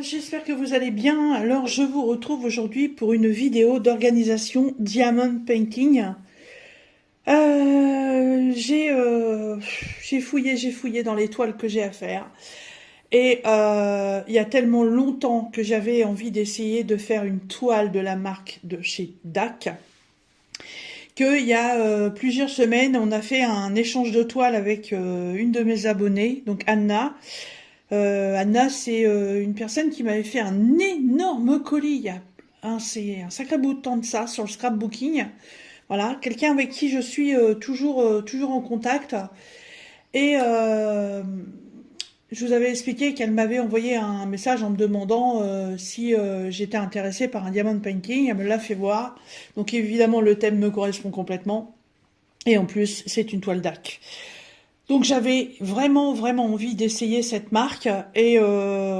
J'espère que vous allez bien. Alors, je vous retrouve aujourd'hui pour une vidéo d'organisation Diamond Painting. J'ai fouillé dans les toiles que j'ai à faire. Et il y a tellement longtemps que j'avais envie d'essayer de faire une toile de la marque de chez DAC, qu'il y a plusieurs semaines, on a fait un échange de toiles avec une de mes abonnées, donc Anna. Anna, c'est une personne qui m'avait fait un énorme colis c'est un sacré bout de temps de ça sur le scrapbooking. Voilà, quelqu'un avec qui je suis toujours en contact. Et je vous avais expliqué qu'elle m'avait envoyé un message en me demandant si j'étais intéressée par un diamond painting. Elle me l'a fait voir. Donc évidemment, le thème me correspond complètement. Et en plus, c'est une toile d'Arc. Donc j'avais vraiment envie d'essayer cette marque et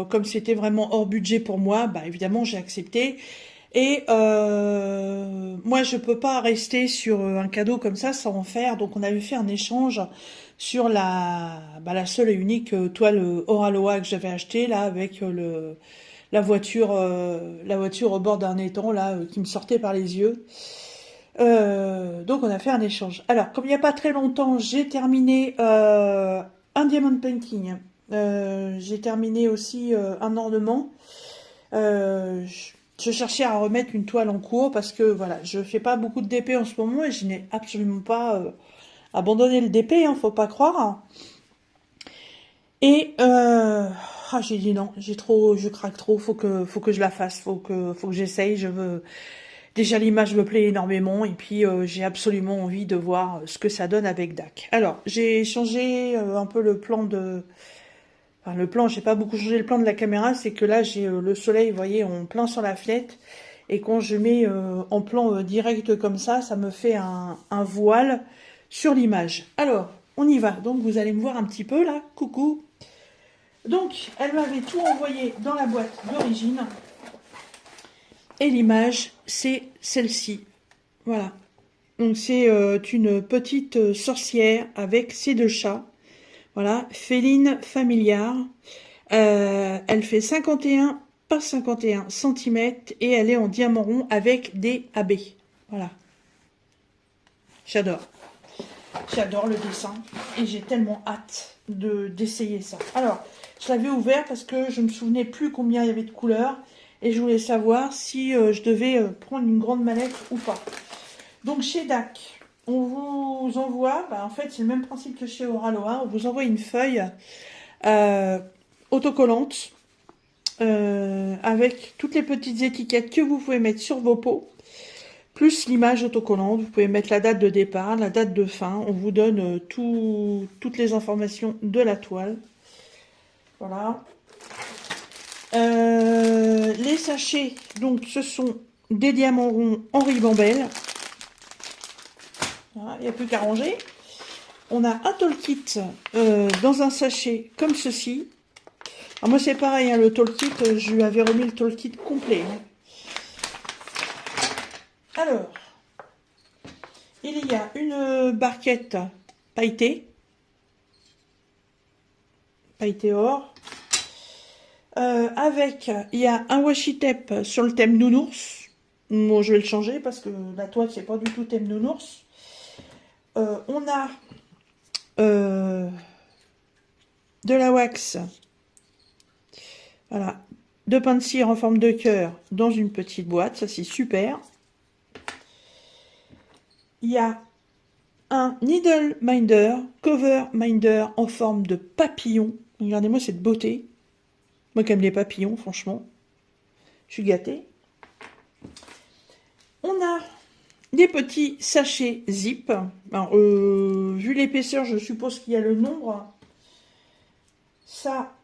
comme c'était vraiment hors budget pour moi, bah évidemment j'ai accepté. Et moi je peux pas rester sur un cadeau comme ça sans en faire. Donc on avait fait un échange sur la seule et unique toile Oraloa que j'avais achetée là avec la voiture au bord d'un étang là qui me sortait par les yeux. Donc on a fait un échange. Alors, comme il n'y a pas très longtemps, j'ai terminé un diamond painting. J'ai terminé aussi un ornement. Je cherchais à remettre une toile en cours parce que voilà, je fais pas beaucoup de DP en ce moment et je n'ai absolument pas abandonné le DP, hein, faut pas croire. Et j'ai dit non, je craque trop, faut que je la fasse, faut que j'essaye. Déjà l'image me plaît énormément et puis j'ai absolument envie de voir ce que ça donne avec DAC. Alors j'ai changé un peu le plan enfin le plan, j'ai pas beaucoup changé le plan de la caméra, c'est que là j'ai le soleil, vous voyez, en plein sur la fenêtre et quand je mets en plan direct comme ça me fait un voile sur l'image. Alors on y va, donc vous allez me voir un petit peu là, coucou. Donc elle m'avait tout envoyé dans la boîte d'origine. Et l'image, c'est celle-ci. Voilà. Donc c'est une petite sorcière avec ses deux chats. Voilà, féline familière. Elle fait 51 par 51 cm et elle est en diamant rond avec des AB. Voilà. J'adore. J'adore le dessin et j'ai tellement hâte d'essayer ça. Alors, je l'avais ouvert parce que je me souvenais plus combien il y avait de couleurs et je voulais savoir si je devais prendre une grande mallette ou pas. Donc chez DAC, on vous envoie, en fait c'est le même principe que chez Oraloa, on vous envoie une feuille autocollante avec toutes les petites étiquettes que vous pouvez mettre sur vos pots. Plus l'image autocollante, vous pouvez mettre la date de départ, la date de fin. On vous donne toutes les informations de la toile. Voilà. Les sachets, donc ce sont des diamants ronds en ribambelle. Voilà, il n'y a plus qu'à ranger. On a un toolkit dans un sachet comme ceci. Alors moi c'est pareil, hein, le toolkit, je lui avais remis le toolkit complet. Hein. Alors, il y a une barquette pailletée or, avec, il y a un washi tape sur le thème nounours. Bon, je vais le changer parce que la toile, c'est pas du tout thème nounours. On a de la wax, voilà, de pain de cire en forme de cœur dans une petite boîte, ça c'est super. Il y a un needle minder, cover minder en forme de papillon. Regardez-moi cette beauté. Moi qui aime les papillons, franchement, je suis gâtée. On a des petits sachets zip. Alors, vu l'épaisseur, je suppose qu'il y a le nombre. Ça,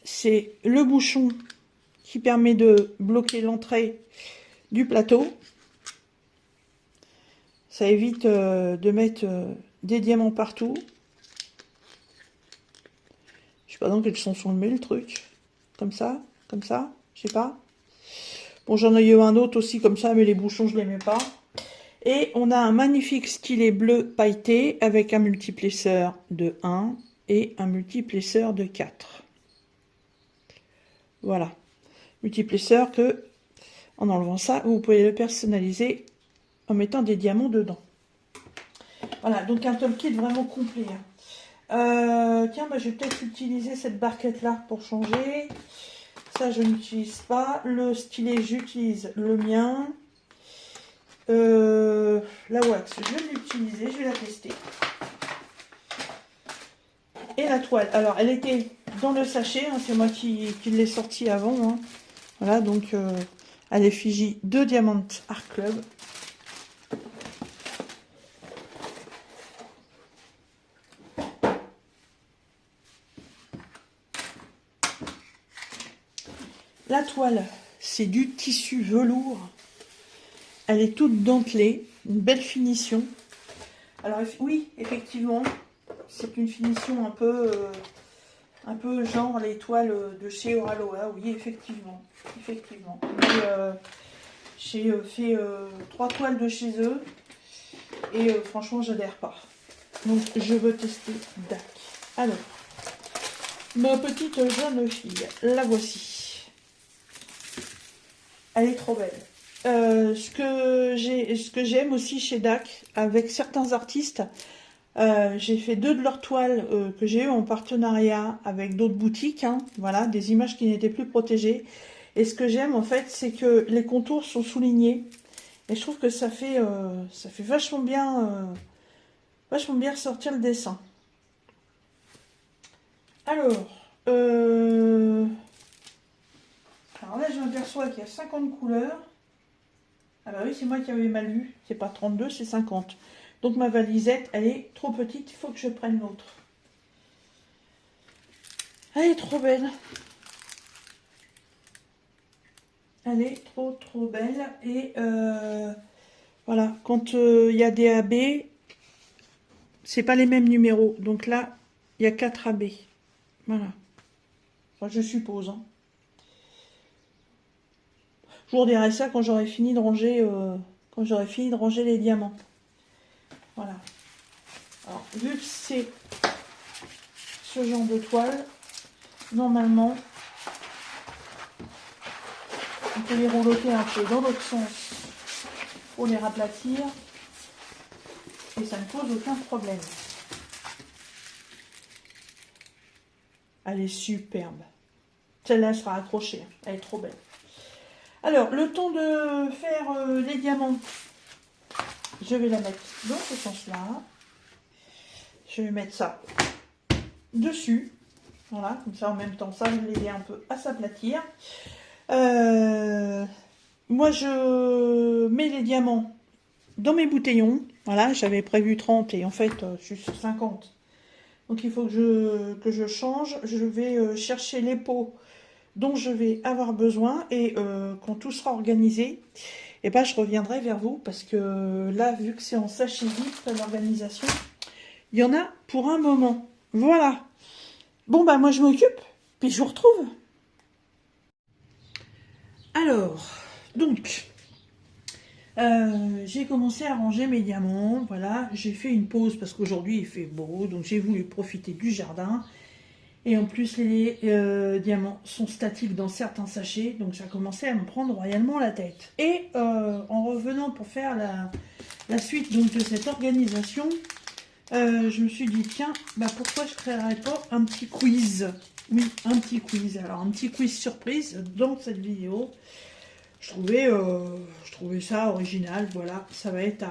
c'est le bouchon qui permet de bloquer l'entrée du plateau. Ça évite de mettre des diamants partout. Je sais pas dans quel sens on le met le truc. Comme ça, je sais pas. Bon, j'en ai eu un autre aussi comme ça, mais les bouchons, je les mets pas. Et on a un magnifique stylet bleu pailleté avec un multiplesseur de 1 et un multiplesseur de 4. Voilà. Multiplesseur que, en enlevant ça, vous pouvez le personnaliser en mettant des diamants dedans. Voilà, donc un toolkit vraiment complet. Tiens, bah, je vais peut-être utiliser cette barquette-là pour changer. Ça, je n'utilise pas. Le stylet, j'utilise le mien. La wax, je vais l'utiliser, je vais la tester. Et la toile. Alors, elle était dans le sachet, hein, c'est moi qui l'ai sortie avant. Hein. Voilà, donc à l'effigie de Diamant Art Club. La toile, c'est du tissu velours. Elle est toute dentelée, une belle finition. Alors oui, effectivement, c'est une finition un peu genre les toiles de chez Oraloa. Oui, effectivement, effectivement. J'ai fait 3 toiles de chez eux et franchement, j'adhère pas. Donc, je veux tester DAC. Alors, ma petite jeune fille, la voici. Elle est trop belle. Ce que j'aime aussi chez DAC, avec certains artistes, j'ai fait 2 de leurs toiles que j'ai eu en partenariat avec d'autres boutiques. Hein, voilà, des images qui n'étaient plus protégées. Et ce que j'aime en fait, c'est que les contours sont soulignés. Et je trouve que ça fait vachement bien ressortir le dessin. Alors là, je m'aperçois qu'il y a 50 couleurs. Ah bah oui, c'est moi qui avais mal lu. C'est pas 32, c'est 50. Donc ma valisette, elle est trop petite. Il faut que je prenne l'autre. Elle est trop belle. Elle est trop belle. Et voilà, quand il y a des AB, c'est pas les mêmes numéros. Donc là, il y a 4 AB. Voilà. Enfin, je suppose. Hein. Je vous redirai ça quand j'aurai fini de ranger, les diamants. Voilà. Alors, vu que c'est ce genre de toile, normalement, on peut les roulotter un peu dans l'autre sens pour les raplatir. Et ça ne pose aucun problème. Elle est superbe. Celle-là sera accrochée. Elle est trop belle. Alors, le temps de faire les diamants, je vais la mettre dans ce sens-là. Je vais mettre ça dessus. Voilà, comme ça en même temps, ça va l'aider un peu à s'aplatir. Moi, je mets les diamants dans mes bouteillons. Voilà, j'avais prévu 30 et en fait, je suis sur 50. Donc, il faut que je change. Je vais chercher les pots dont je vais avoir besoin et quand tout sera organisé, et ben, je reviendrai vers vous parce que là, vu que c'est en sachet vide, l'organisation, il y en a pour un moment. Voilà. Bon, bah moi, je m'occupe, puis je vous retrouve. Alors, donc, j'ai commencé à ranger mes diamants. Voilà, j'ai fait une pause parce qu'aujourd'hui, il fait beau, donc j'ai voulu profiter du jardin. Et en plus, les diamants sont statiques dans certains sachets, donc ça commençait à me prendre royalement la tête. Et en revenant pour faire la suite donc, de cette organisation, je me suis dit, tiens, bah, pourquoi je ne créerais pas un petit quiz? Oui, un petit quiz. Alors, un petit quiz surprise dans cette vidéo. Je trouvais ça original. Voilà, ça va être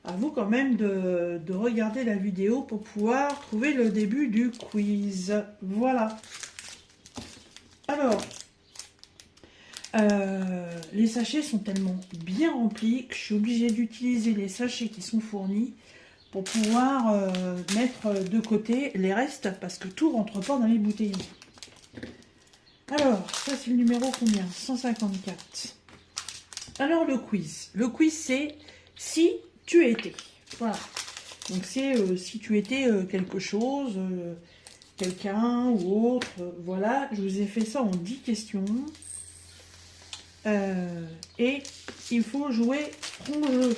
à vous quand même de regarder la vidéo pour pouvoir trouver le début du quiz. Voilà. Alors, les sachets sont tellement bien remplis que je suis obligée d'utiliser les sachets qui sont fournis pour pouvoir mettre de côté les restes parce que tout rentre pas dans les bouteilles. Alors, ça c'est le numéro combien? 154. Alors le quiz. Le quiz c'est si tu étais. Voilà. Donc c'est si tu étais quelque chose, quelqu'un ou autre. Voilà, je vous ai fait ça en 10 questions. Et il faut jouer rond-jeu.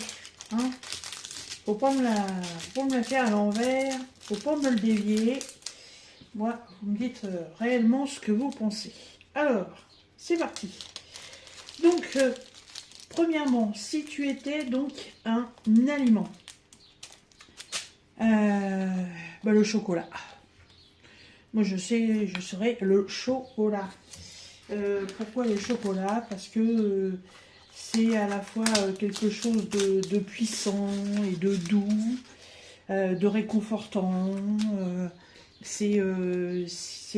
Hein. Faut pas me la faire à l'envers. Faut pas me le dévier. Moi, vous me dites réellement ce que vous pensez. Alors, c'est parti. Donc, premièrement, si tu étais donc un aliment, le chocolat. Moi, je sais, je serais le chocolat. Pourquoi le chocolat? Parce que c'est à la fois quelque chose de puissant et de doux, de réconfortant. C'est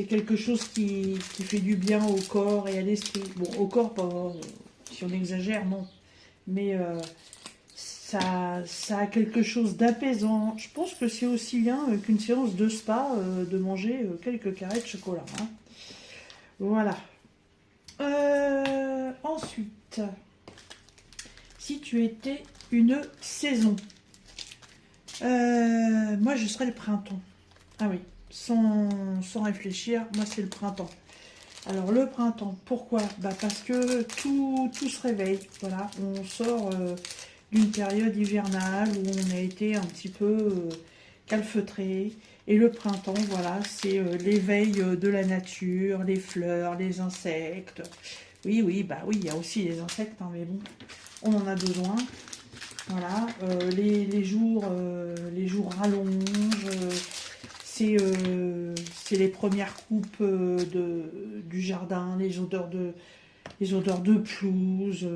quelque chose qui fait du bien au corps et à l'esprit. Bon, au corps, pas, si on exagère, non. Mais ça a quelque chose d'apaisant. Je pense que c'est aussi bien qu'une séance de spa de manger quelques carrés de chocolat, hein. Voilà. Ensuite, si tu étais une saison, moi je serais le printemps. Ah oui, sans réfléchir, moi c'est le printemps. Alors le printemps, pourquoi? Parce que tout se réveille. Voilà, on sort d'une période hivernale où on a été un petit peu calfeutré. Et le printemps, voilà, c'est l'éveil de la nature, les fleurs, les insectes. Oui, oui, oui, il y a aussi les insectes, hein, mais bon, on en a besoin. Voilà, les jours rallongent. C'est les premières coupes du jardin, les odeurs de pelouse.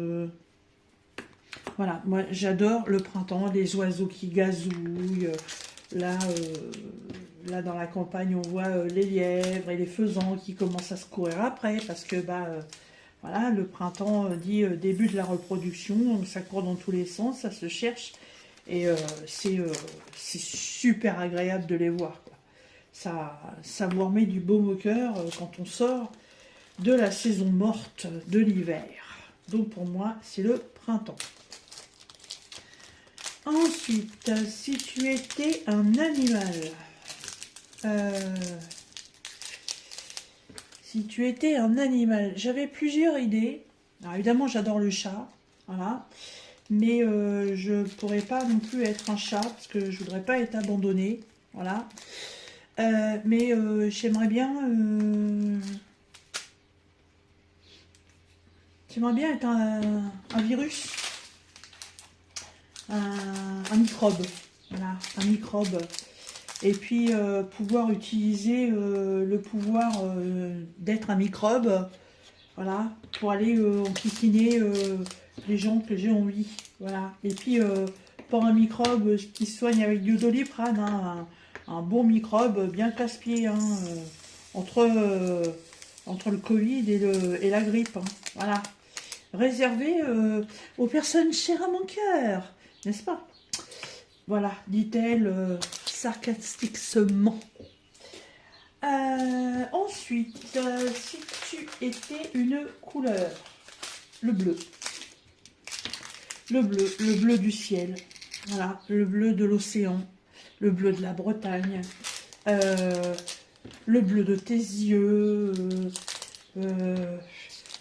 Voilà, moi j'adore le printemps, les oiseaux qui gazouillent. Là, là dans la campagne, on voit les lièvres et les faisans qui commencent à se courir après parce que voilà, le printemps dit début de la reproduction, donc ça court dans tous les sens, ça se cherche et c'est super agréable de les voir, quoi. Ça vous remet du baume au cœur quand on sort de la saison morte de l'hiver. Donc pour moi, c'est le printemps. Ensuite, si tu étais un animal, si tu étais un animal, j'avais plusieurs idées. Alors évidemment, j'adore le chat, voilà. Mais je ne pourrais pas non plus être un chat parce que je voudrais pas être abandonnée, voilà. Mais j'aimerais bien être un virus, un microbe, voilà, un microbe. Et puis pouvoir utiliser le pouvoir d'être un microbe, voilà, pour aller enquiquiner les gens que j'ai envie, voilà. Et puis pas un microbe qui se soigne avec du Doliprane, hein, un bon microbe bien casse-pied, hein, entre le Covid et la grippe, hein, voilà. Réservé aux personnes chères à mon cœur, n'est-ce pas? Voilà, dit-elle sarcastiquement. Ensuite, si tu étais une couleur, le bleu. Le bleu du ciel, voilà, le bleu de l'océan, le bleu de la Bretagne, le bleu de tes yeux,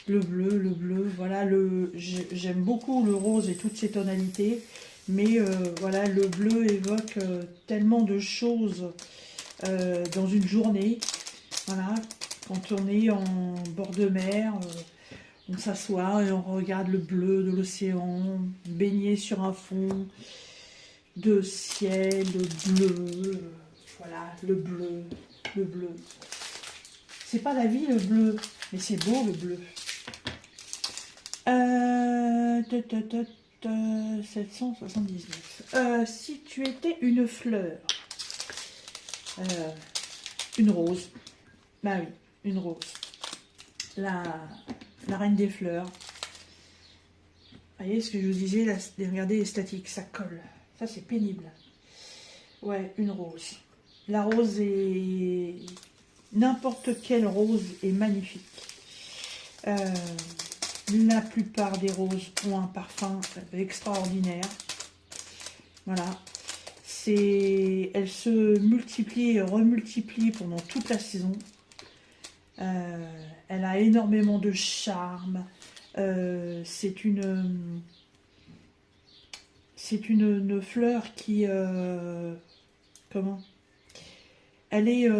le bleu, voilà, j'aime beaucoup le rose et toutes ses tonalités, mais voilà, le bleu évoque tellement de choses dans une journée, voilà, quand on est en bord de mer, on s'assoit et on regarde le bleu de l'océan, baigné sur un fond de ciel bleu, voilà, le bleu, le bleu. C'est pas la vie le bleu, mais c'est beau le bleu. 779. Si tu étais une fleur, une rose, bah oui, une rose, la reine des fleurs. Vous voyez ce que je vous disais, là, regardez les statiques, ça colle, ça c'est pénible. Ouais, une rose. La rose est... N'importe quelle rose est magnifique. La plupart des roses ont un parfum extraordinaire. Voilà. Elles se multiplient et remultiplient pendant toute la saison. Elle a énormément de charme. C'est une fleur qui... comment? Elle est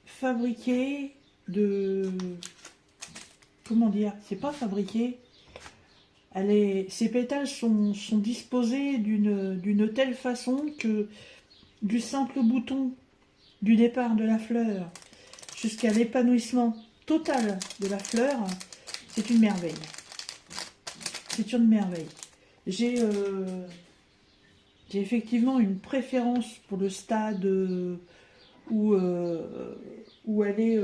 fabriquée de... Comment dire? C'est pas fabriqué. Ses pétales sont disposés d'une telle façon que du simple bouton du départ de la fleur jusqu'à l'épanouissement total de la fleur, c'est une merveille. C'est une merveille. J'ai effectivement une préférence pour le stade où elle est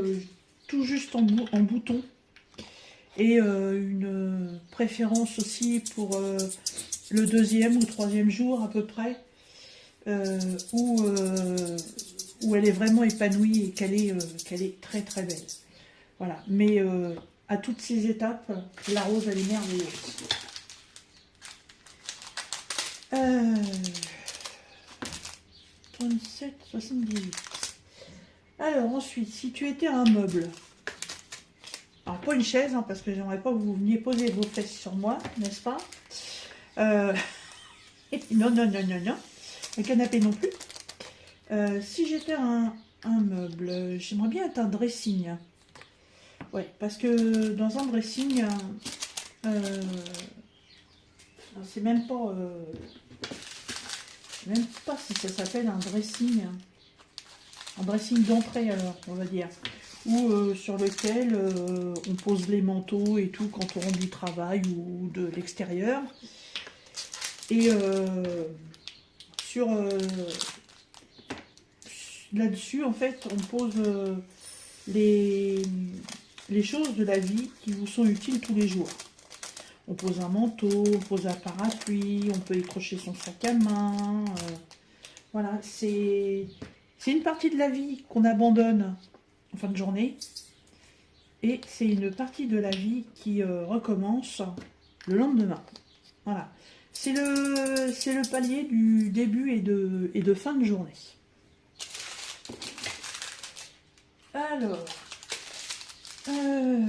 tout juste en bouton. Et une préférence aussi pour le deuxième ou troisième jour à peu près, où elle est vraiment épanouie et qu'elle est très très belle. Voilà, mais à toutes ces étapes, la rose elle est merveilleuse. 37,78. Alors ensuite, si tu étais un meuble, alors pas une chaise, hein, parce que j'aimerais pas que vous veniez poser vos fesses sur moi, n'est-ce pas? Non, non, non, non, non. Le canapé non plus. Si j'étais un meuble, j'aimerais bien être un dressing. Ouais, parce que dans un dressing, c'est même pas, je sais même pas si ça s'appelle un dressing. Un dressing d'entrée alors, on va dire. Ou sur lequel on pose les manteaux et tout quand on rentre du travail ou de l'extérieur. Et là-dessus, en fait, on pose les choses de la vie qui vous sont utiles tous les jours. On pose un manteau, on pose un parapluie, on peut accrocher son sac à main. Voilà, c'est une partie de la vie qu'on abandonne en fin de journée. Et c'est une partie de la vie qui recommence le lendemain. Voilà. C'est le palier du début et de fin de journée. Alors, 30-33.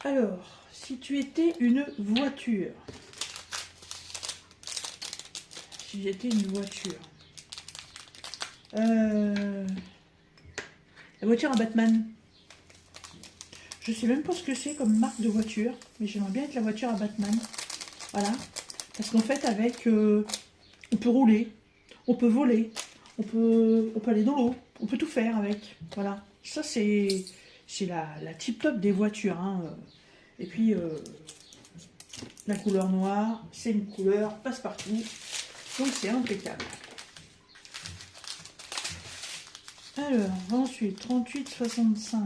Alors, si tu étais une voiture. Si j'étais une voiture. La voiture à Batman. Je sais même pas ce que c'est comme marque de voiture, mais j'aimerais bien être la voiture à Batman. Voilà. Parce qu'en fait, avec, on peut rouler, on peut voler, on peut aller dans l'eau, on peut tout faire avec. Voilà. Ça, c'est la tip-top des voitures. Hein. Et puis, la couleur noire, c'est une couleur passe-partout. Donc, c'est impeccable. Alors, ensuite, 38,65.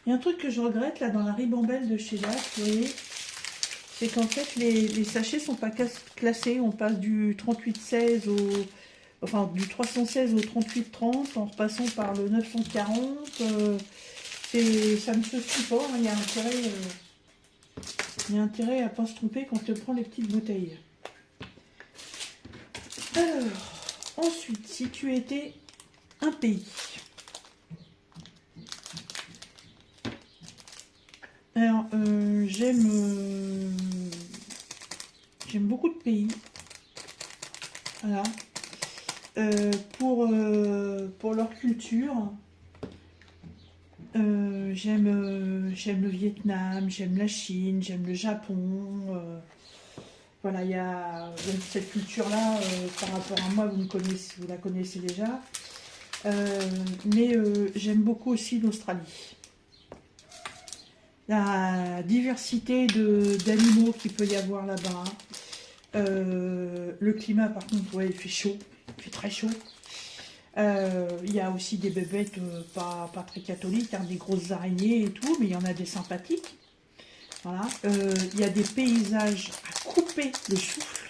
Il y a un truc que je regrette là dans la ribambelle de chez DAC, vous voyez, c'est qu'en fait les sachets sont pas classés. On passe du 38,16 enfin du 316 au 38,30 en repassant par le 940. Ça ne se suit pas. Hein, il y a intérêt à pas se tromper quand on prend les petites bouteilles. Alors, ensuite, si tu étais un pays. Alors, j'aime beaucoup de pays. Voilà. Pour leur culture, j'aime le Vietnam, j'aime la Chine, j'aime le Japon. Voilà, il y a cette culture-là, par rapport à moi, vous la connaissez déjà. Mais j'aime beaucoup aussi l'Australie. La diversité d'animaux qu'il peut y avoir là-bas. Le climat, par contre, ouais, il fait chaud. Il fait très chaud. Il y a aussi des bébêtes pas très catholiques, hein, des grosses araignées et tout, mais il y en a des sympathiques. Voilà. Il y a des paysages à couper le souffle.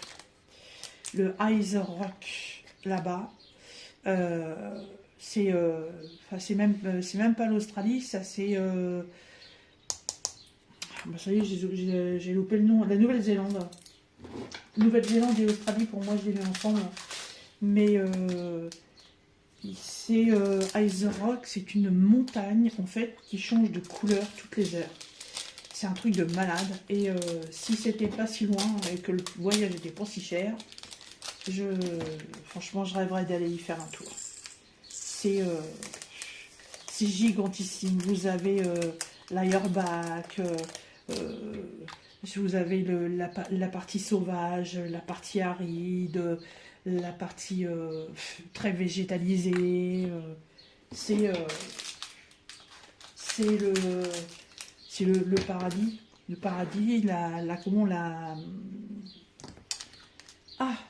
Le Ice Rock, là-bas. C'est même pas l'Australie, ça c'est... bah ça y est, j'ai loupé le nom. La Nouvelle-Zélande. Nouvelle-Zélande et Australie, pour moi, je les mets ensemble. Mais c'est Ice Rock, c'est une montagne, en fait, qui change de couleur toutes les heures. c'est un truc de malade. Et si c'était pas si loin et que le voyage n'était pas si cher, franchement, je rêverais d'aller y faire un tour. C'est gigantissime. Vous avez l'Ayerbach, vous avez la partie sauvage, la partie aride, la partie très végétalisée. C'est le paradis. Le paradis, la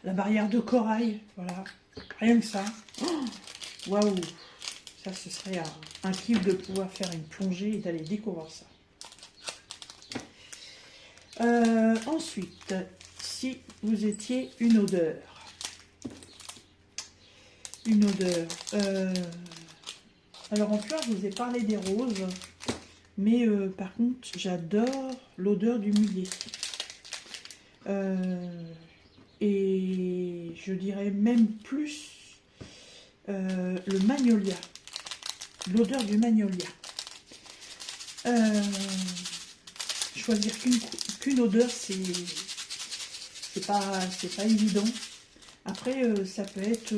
barrière de corail. Voilà. Rien que ça. Waouh! Ça, ce serait un kiff de pouvoir faire une plongée et d'aller découvrir ça. Ensuite, si vous étiez une odeur. Une odeur. Alors en fleurs, je vous ai parlé des roses. Mais par contre, j'adore l'odeur du muguet. Et je dirais même plus le magnolia. L'odeur du magnolia. Choisir qu'une odeur, c'est pas évident. Après, ça peut être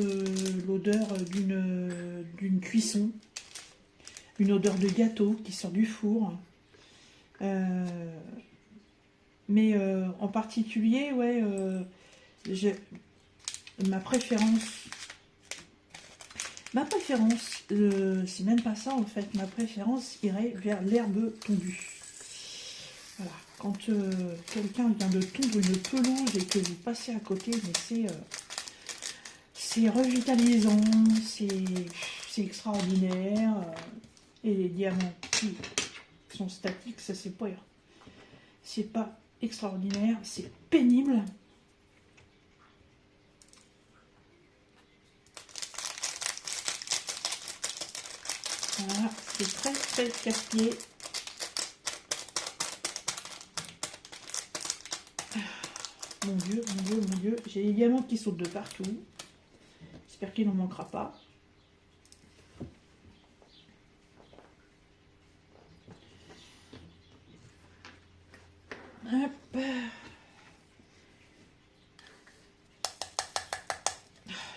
l'odeur d'une cuisson, une odeur de gâteau qui sort du four. Mais en particulier, ouais, ma préférence, c'est même pas ça en fait, ma préférence irait vers l'herbe tondue. Voilà, quand quelqu'un vient de tondre une pelouse et que vous passez à côté, mais c'est revitalisant, c'est extraordinaire. Et les diamants qui sont statiques, ça c'est pas extraordinaire, c'est pénible. Voilà, c'est très très casse-pied. Mon Dieu, mon Dieu, mon Dieu. J'ai les diamants qui sautent de partout. J'espère qu'il n'en manquera pas. Hop.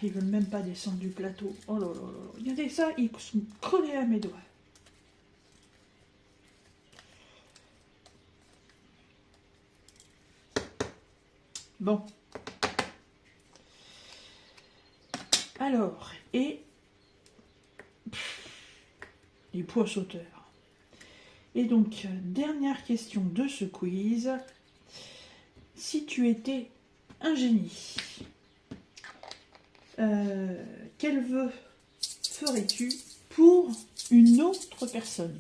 Ils veulent même pas descendre du plateau. Oh là là là. Regardez ça, ils sont collés à mes doigts. Bon. Alors, et les pois sauteurs. Et donc, dernière question de ce quiz. Si tu étais un génie, quel vœu ferais-tu pour une autre personne?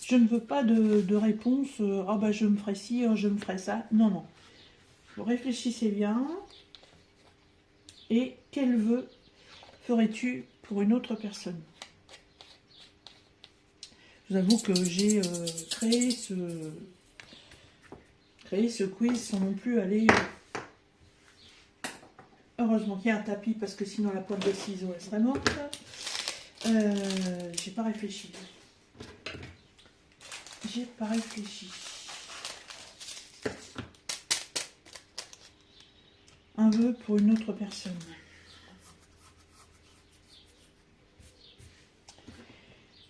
Je ne veux pas de réponse, ah bah je me ferai ci, je me ferai ça. Non, non. Vous réfléchissez bien. Et quel vœu ferais-tu pour une autre personne? Je vous avoue que j'ai créé ce quiz sans non plus aller... Heureusement qu'il y a un tapis parce que sinon la pointe de ciseaux elle serait morte. J'ai pas réfléchi. J'ai pas réfléchi. Un vœu pour une autre personne.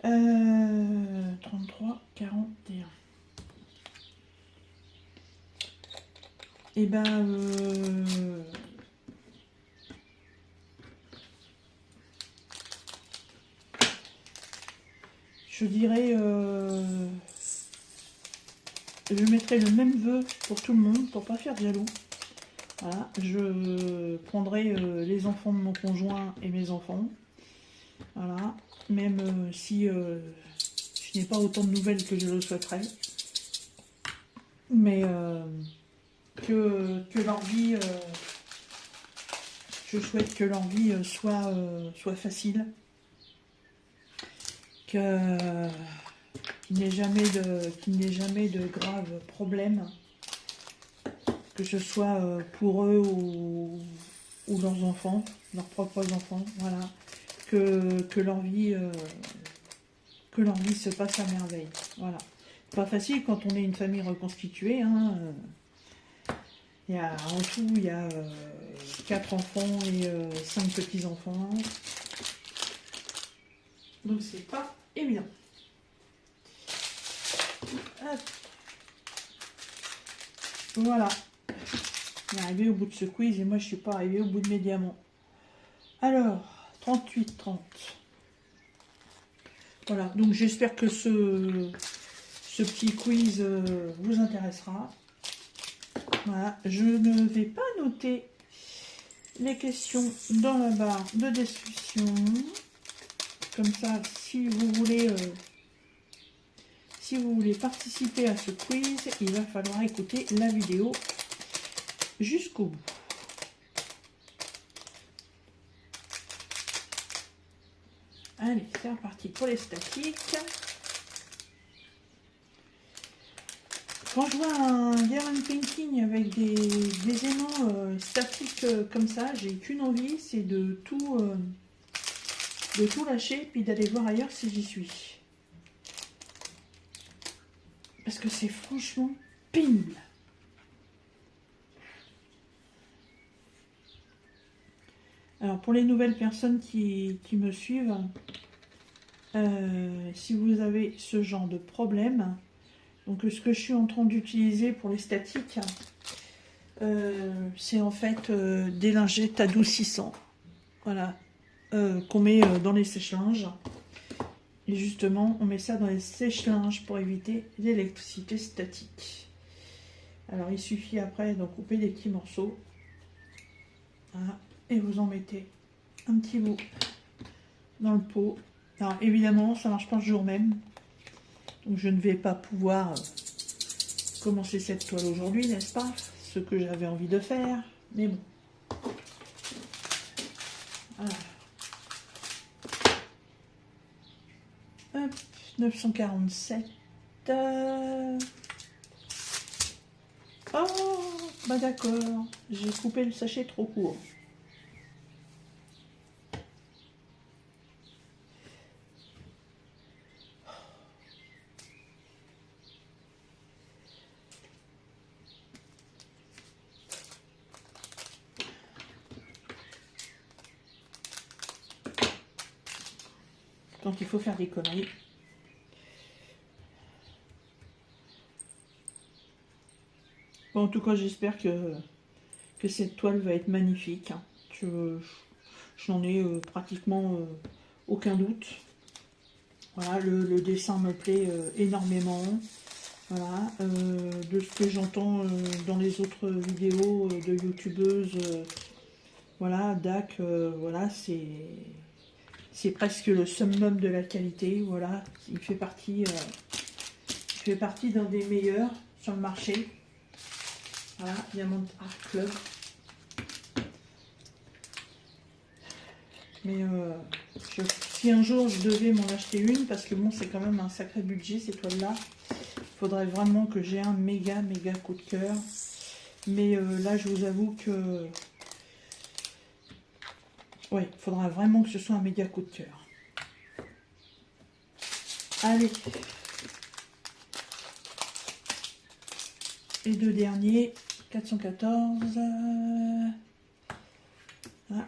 Euh, 33, 41. Et ben... je dirais... je mettrai le même vœu pour tout le monde, pour pas faire jaloux. Voilà, je prendrai les enfants de mon conjoint et mes enfants. Voilà, même si je n'ai pas autant de nouvelles que je le souhaiterais. Mais que leur vie, je souhaite que leur vie soit facile. Qu'il n'y ait jamais de graves problèmes. Que ce soit pour eux ou leurs enfants, leurs propres enfants, voilà, que leur vie se passe à merveille, voilà. pas facile quand on est une famille reconstituée. Hein. En tout, il y a 4 enfants et 5 petits-enfants. Donc c'est pas évident. Hop. Voilà. On est arrivé au bout de ce quiz et moi je suis pas arrivé au bout de mes diamants. Alors, 38, 30. Voilà, donc j'espère que ce petit quiz vous intéressera. Voilà, je ne vais pas noter les questions dans la barre de description. Comme ça, si vous voulez participer à ce quiz, il va falloir écouter la vidéo jusqu'au bout. Allez, c'est reparti pour les statiques. Quand je vois un Diamond Painting avec des aimants statiques comme ça, j'ai qu'une envie, c'est de tout lâcher puis d'aller voir ailleurs si j'y suis. Parce que c'est franchement pénible. Alors pour les nouvelles personnes qui me suivent, si vous avez ce genre de problème, donc ce que je suis en train d'utiliser pour les statiques, c'est en fait des lingettes adoucissants, voilà, qu'on met dans les sèche-linges. Et justement, on met ça dans les sèche-linges pour éviter l'électricité statique. Alors il suffit après d'en couper des petits morceaux. Voilà. Et vous en mettez un petit bout dans le pot. Alors évidemment, ça ne marche pas le jour même. Donc je ne vais pas pouvoir commencer cette toile aujourd'hui, n'est-ce pas? Ce que j'avais envie de faire. Mais bon. Voilà. Hop, 947. Oh, bah d'accord. J'ai coupé le sachet trop court. Quand il faut faire des conneries. Bon, en tout cas, j'espère que cette toile va être magnifique. Je n'en ai pratiquement aucun doute. Voilà, le dessin me plaît énormément. Voilà, de ce que j'entends dans les autres vidéos de youtubeuses, voilà, DAC, voilà, c'est presque le summum de la qualité. Voilà, il fait partie d'un des meilleurs sur le marché. Voilà, Diamond Art Club. Mais si un jour je devais m'en acheter une, parce que bon, c'est quand même un sacré budget ces toiles-là, il faudrait vraiment que j'ai un méga coup de cœur. Mais là, je vous avoue que ouais, il faudra vraiment que ce soit un méga coup de cœur. Allez. Les deux derniers, 414.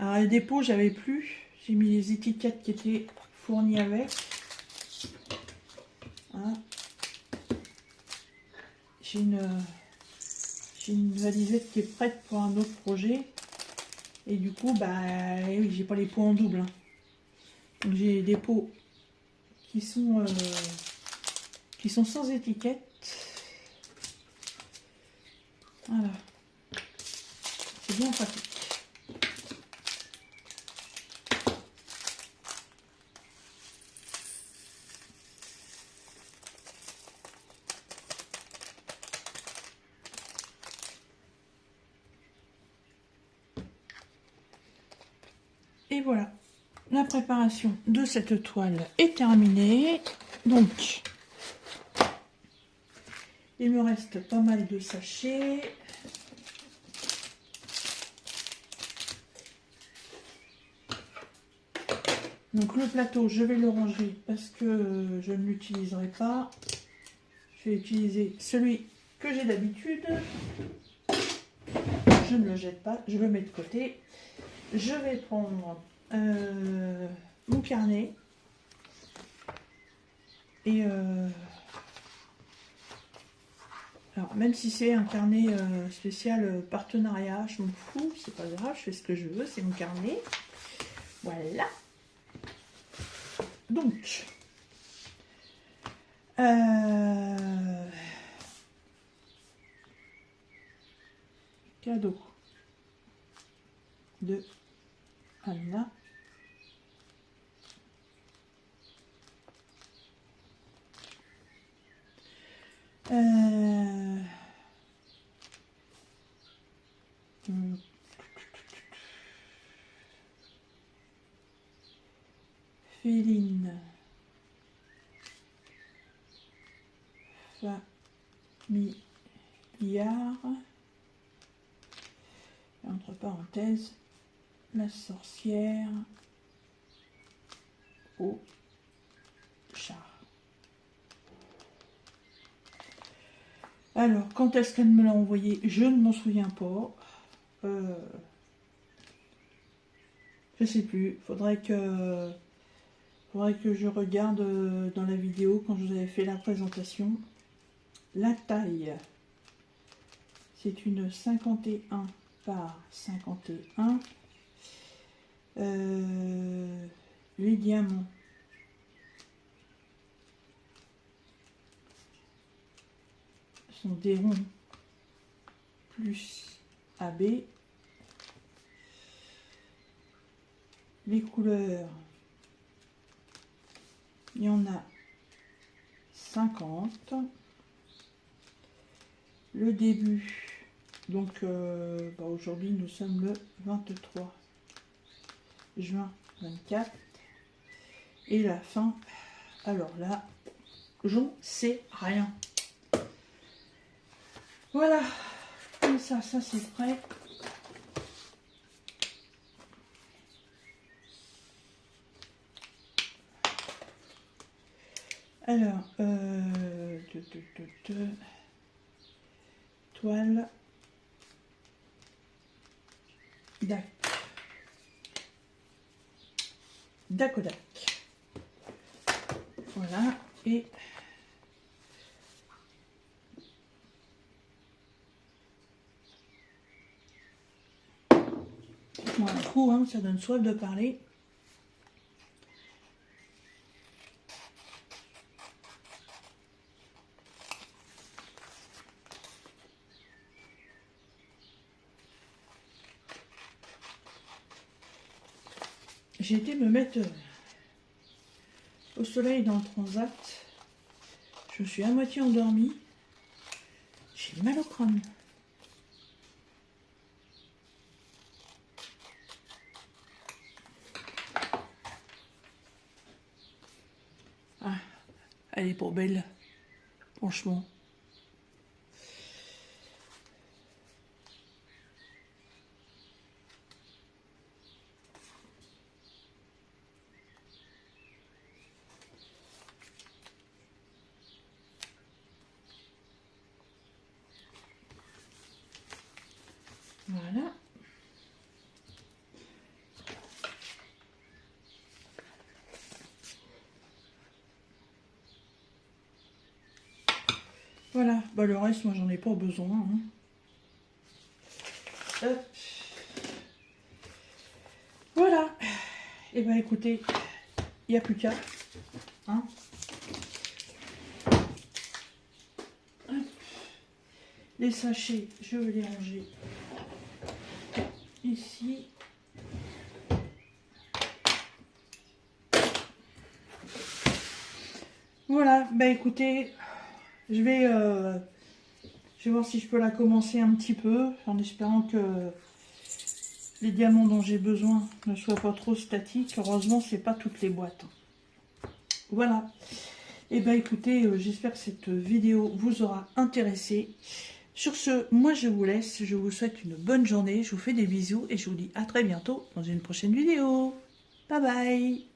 Alors les dépôts, j'avais plus. J'ai mis les étiquettes qui étaient fournies avec. Voilà. J'ai une valisette qui est prête pour un autre projet. Et du coup, bah oui, j'ai pas les pots en double. Hein. Donc j'ai des pots qui sont sans étiquette. Voilà. C'est bien pratique. Et voilà, la préparation de cette toile est terminée. Donc, il me reste pas mal de sachets. Donc le plateau, je vais le ranger parce que je ne l'utiliserai pas. je vais utiliser celui que j'ai d'habitude. Je ne le jette pas, je le mets de côté. Je vais prendre mon carnet. Et alors, même si c'est un carnet spécial partenariat, je m'en fous, c'est pas grave, je fais ce que je veux, c'est mon carnet. Voilà. Donc, cadeau de Anna. Féline familiard, entre parenthèses, la sorcière au chat. Alors, quand est-ce qu'elle me l'a envoyé? Je ne m'en souviens pas. Je sais plus. Faudrait que je regarde dans la vidéo quand je vous avais fait la présentation. La taille, c'est une 51 par 51. Les diamants sont des ronds plus AB. Les couleurs, il y en a 50. Le début, donc aujourd'hui nous sommes le 23 juin 24. Et la fin, alors là, j'en sais rien. Voilà, comme ça c'est prêt. Alors, toile Dakodak. Voilà, et bon, un coup, hein, ça donne soif de parler. J'ai été me mettre au soleil dans le transat. Je me suis à moitié endormie. J'ai mal au crâne. Ah, elle est pas belle, franchement. Voilà. Voilà, bah le reste, moi j'en ai pas besoin. Hein. Hop. Voilà. Et ben écoutez, il n'y a plus qu'à. Hein. Les sachets, je vais les ranger ici. Voilà, bah écoutez, je vais voir si je peux la commencer un petit peu, en espérant que les diamants dont j'ai besoin ne soient pas trop statiques. Heureusement, c'est pas toutes les boîtes. Voilà. Et bah écoutez, j'espère que cette vidéo vous aura intéressé. Sur ce, moi je vous laisse, je vous souhaite une bonne journée, je vous fais des bisous et je vous dis à très bientôt dans une prochaine vidéo. Bye bye!